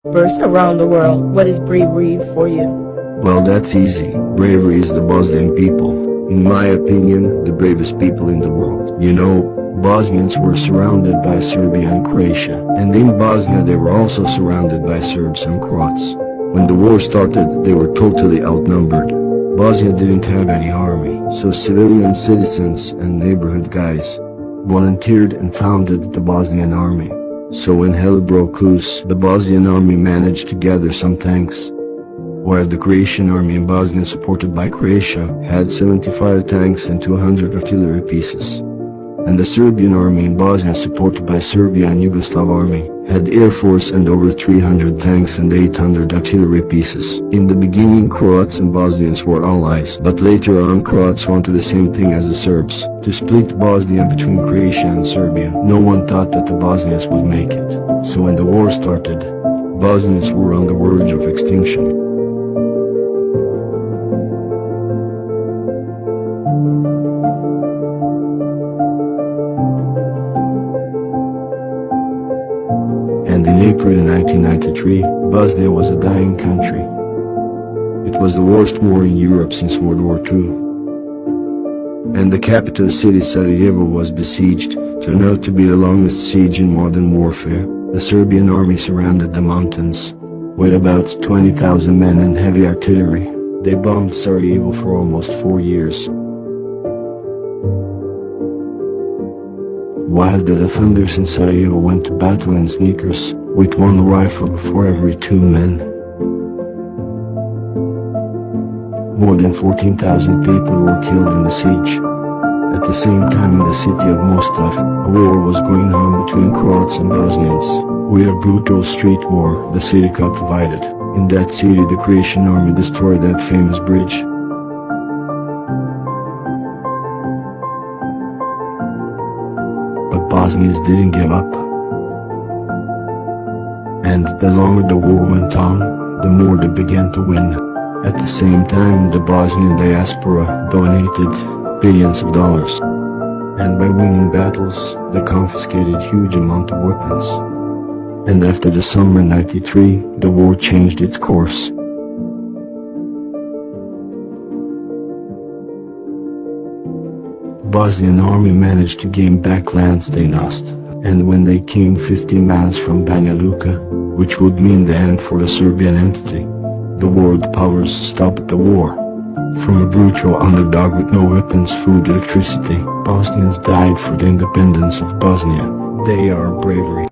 Burst around the world. What is bravery for you? Well, that's easy. Bravery is the Bosnian people. In my opinion, the bravest people in the world. You know, Bosnians were surrounded by Serbia and Croatia, and in Bosnia they were also surrounded by Serbs and Croats. When the war started, they were totally outnumbered. Bosnia didn't have any army, so civilian citizens and neighborhood guys volunteered and founded the Bosnian army. So when hell broke loose, the Bosnian army managed to gather some tanks, while the Croatian army in Bosnia, supported by Croatia, had 75 tanks and 200 artillery pieces. And the Serbian army in Bosnia, supported by Serbia and Yugoslav army, had air force and over 300 tanks and 800 artillery pieces. In the beginning, Croats and Bosnians were allies, but later on Croats wanted the same thing as the Serbs, to split Bosnia between Croatia and Serbia. No one thought that the Bosnians would make it. So when the war started, Bosnians were on the verge of extinction. And in April 1993, Bosnia was a dying country. It was the worst war in Europe since World War II. And the capital city Sarajevo was besieged, turned out to be the longest siege in modern warfare. The Serbian army surrounded the mountains with about 20,000 men and heavy artillery. They bombed Sarajevo for almost 4 years. While the defenders in Sarajevo went to battle in sneakers, with one rifle for every 2 men. More than 14,000 people were killed in the siege. At the same time, in the city of Mostar, a war was going on between Croats and Bosnians. With a brutal street war, the city got divided. In that city, the Croatian army destroyed that famous bridge. But Bosnians didn't give up. And the longer the war went on, the more they began to win. At the same time, the Bosnian diaspora donated billions of dollars. And by winning battles, they confiscated huge amount of weapons. And after the summer 93, the war changed its course. Bosnian army managed to gain back lands they lost, and when they came 50 miles from Banja Luka, which would mean the end for the Serbian entity, the world powers stopped the war. From a brutal underdog with no weapons, food, electricity, Bosnians died for the independence of Bosnia. They are bravery.